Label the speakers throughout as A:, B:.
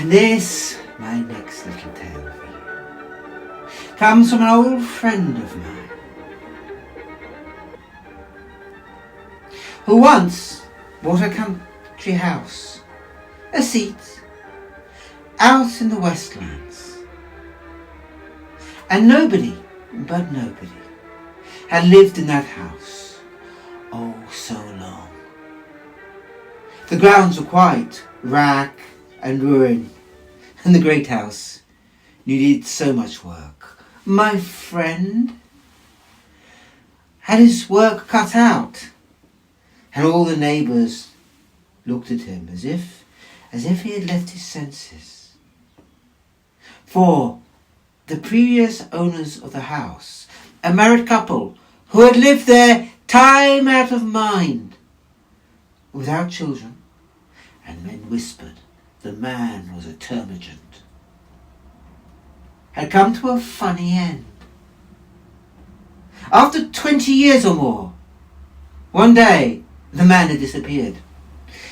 A: And this, my next little tale for you, comes from an old friend of mine, who once bought a country house, a seat, out in the Westlands. And nobody, but nobody, had lived in that house, oh so long. The grounds were quite rack and ruin, and the great house needed so much work. My friend had his work cut out, and all the neighbours looked at him as if he had left his senses. For the previous owners of the house, a married couple who had lived there time out of mind, without children, and men whispered the man was a termagant, had come to a funny end. After 20 years or more, one day the man had disappeared.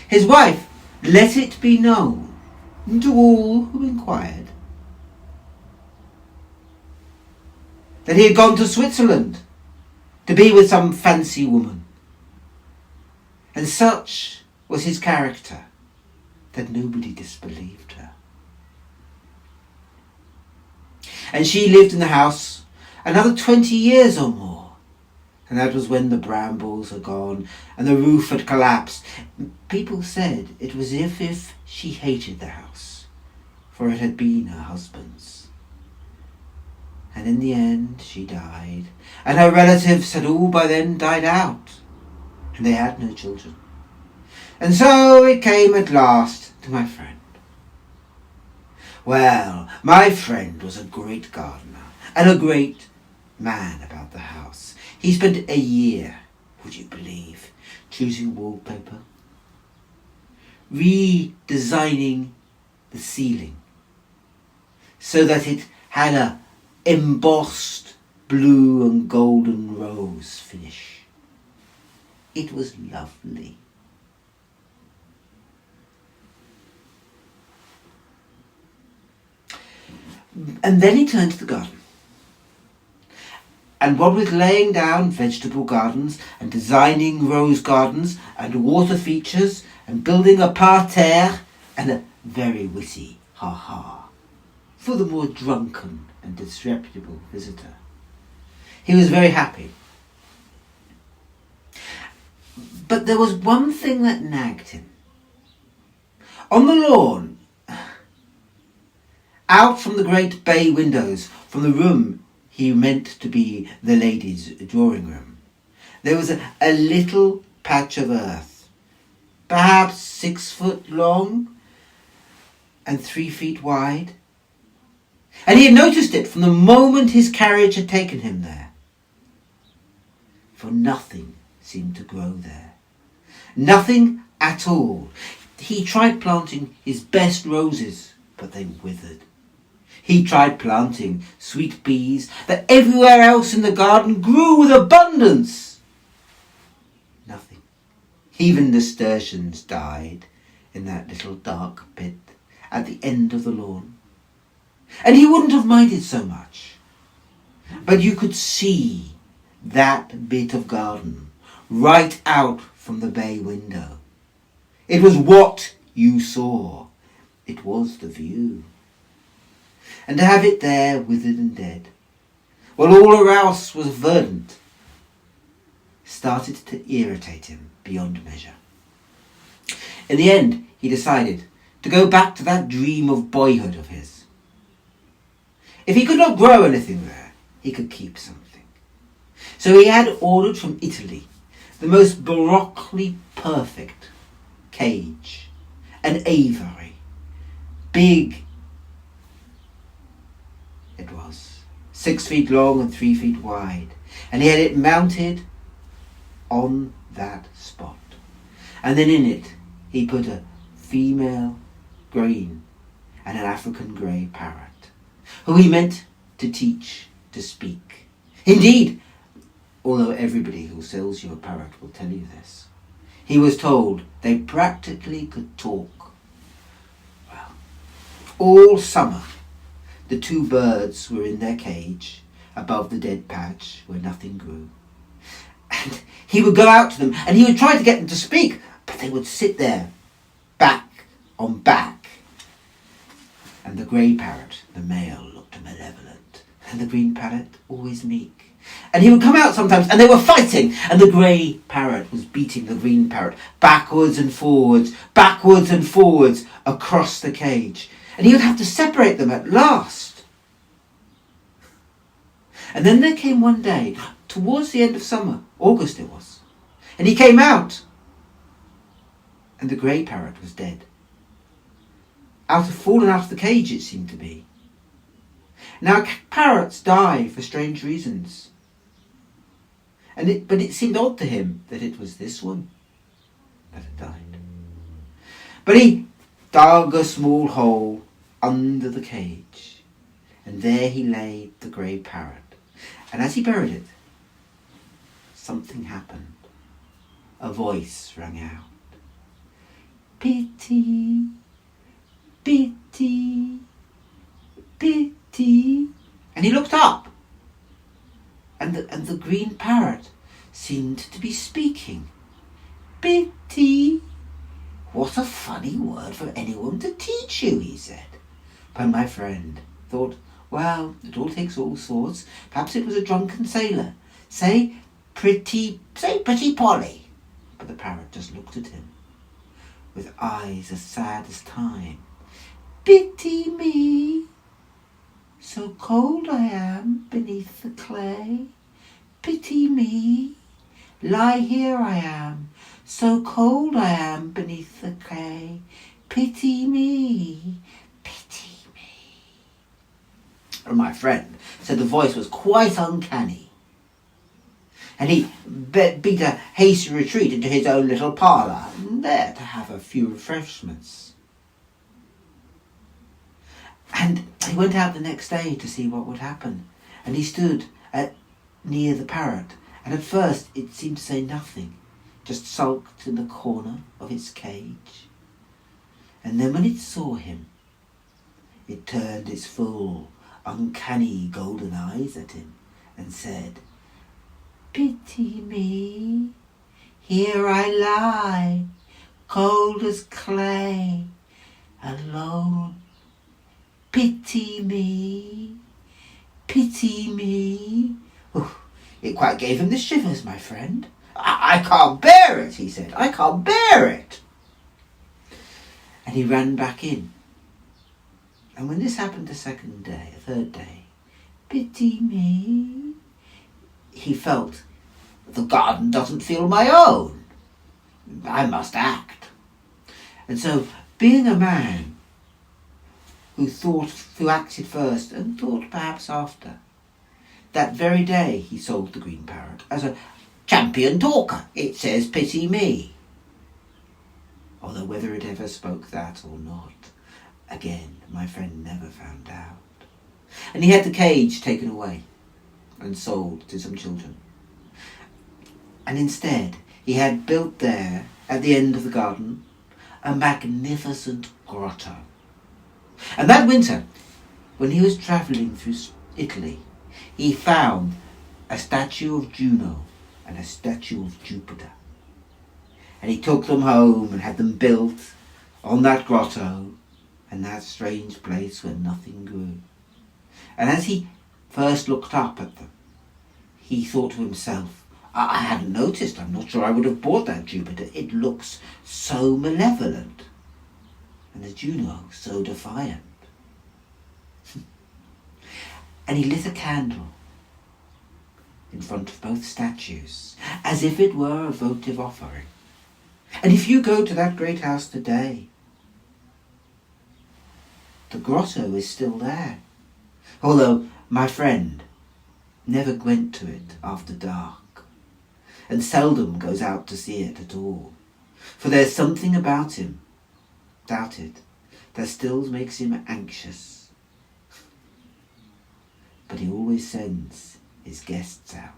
A: His wife let it be known to all who inquired that he had gone to Switzerland to be with some fancy woman. And such was his character that nobody disbelieved her. And she lived in the house another 20 years or more. And that was when the brambles had gone and the roof had collapsed. People said it was as if she hated the house, for it had been her husband's. And in the end she died, and her relatives had all by then died out, and they had no children. And so it came at last to my friend. Well, my friend was a great gardener and a great man about the house. He spent a year, would you believe, choosing wallpaper, redesigning the ceiling so that it had a embossed blue and golden rose finish. It was lovely. And then he turned to the garden. And what with laying down vegetable gardens and designing rose gardens and water features and building a parterre and a very witty ha-ha for the more drunken and disreputable visitor, he was very happy. But there was one thing that nagged him. On the lawn, out from the great bay windows, from the room he meant to be the ladies' drawing room, there was a little patch of earth, perhaps 6 foot long and 3 feet wide. And he had noticed it from the moment his carriage had taken him there. For nothing seemed to grow there. Nothing at all. He tried planting his best roses, but they withered. He tried planting sweet peas that everywhere else in the garden grew with abundance. Nothing. Even nasturtiums died in that little dark pit at the end of the lawn. And he wouldn't have minded so much. But you could see that bit of garden right out from the bay window. It was what you saw. It was the view. And to have it there withered and dead, while all else was verdant, started to irritate him beyond measure. In the end, he decided to go back to that dream of boyhood of his. If he could not grow anything there, he could keep something. So he had ordered from Italy the most baroquely perfect cage, an aviary, big. It was 6 feet long and 3 feet wide, and he had it mounted on that spot. And then in it he put a female green and an African grey parrot, who he meant to teach to speak. Indeed, although everybody who sells you a parrot will tell you this, he was told they practically could talk. Well, All summer, the two birds were in their cage above the dead patch where nothing grew. And he would go out to them and he would try to get them to speak, but they would sit there, back on back. And the grey parrot, the male, looked malevolent, and the green parrot always meek. And he would come out sometimes and they were fighting, and the grey parrot was beating the green parrot backwards and forwards across the cage. And he would have to separate them at last. And then there came one day, towards the end of summer, August it was, and he came out, and the grey parrot was dead. Fallen out of the cage, it seemed to be. Now parrots die for strange reasons. But it seemed odd to him that it was this one that had died. But he dug a small hole under the cage, and there he laid the grey parrot. And as he buried it, something happened. A voice rang out. Pity, pity, pity. And he looked up. And the green parrot seemed to be speaking. Pity. What a funny word for anyone to teach you, he said. But my friend thought, well, it all takes all sorts. Perhaps it was a drunken sailor. Say pretty Polly. But the parrot just looked at him with eyes as sad as time. Pity me. So cold I am beneath the clay. Pity me. Lie here I am. So cold I am beneath the clay. Pity me. Pity me. And my friend said the voice was quite uncanny. And he beat a hasty retreat into his own little parlour, there to have a few refreshments. And he went out the next day to see what would happen. And he stood near the parrot. And at first it seemed to say nothing, just sulked in the corner of its cage. And then when it saw him, it turned its full, uncanny golden eyes at him and said, Pity me. Here I lie, cold as clay, alone. Pity me, pity me. Ooh, it quite gave him the shivers, my friend. I can't bear it, he said. I can't bear it. And he ran back in. And when this happened a third day, pity me, he felt, the garden doesn't feel my own. I must act. And so, being a man who acted first and thought perhaps after, that very day he sold the green parrot as a champion talker. It says pity me. Although whether it ever spoke that or not, again, my friend never found out. And he had the cage taken away and sold to some children. And instead, he had built there, at the end of the garden, a magnificent grotto. And that winter, when he was travelling through Italy, he found a statue of Juno and a statue of Jupiter. And he took them home and had them built on that grotto and that strange place where nothing grew. And as he first looked up at them, he thought to himself, I hadn't noticed, I'm not sure I would have bought that Jupiter. It looks so malevolent. And the Juno so defiant. And he lit a candle in front of both statues, as if it were a votive offering. And if you go to that great house today, the grotto is still there. Although my friend never went to it after dark, and seldom goes out to see it at all. For there's something about him, doubt it, that still makes him anxious. But he always sends his guests out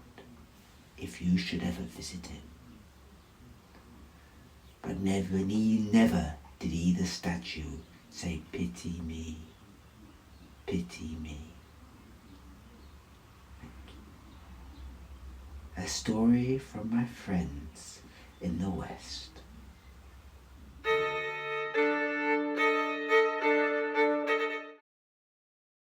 A: if you should ever visit him. But never did either statue say, pity me. pity me. A story from my friends in the West.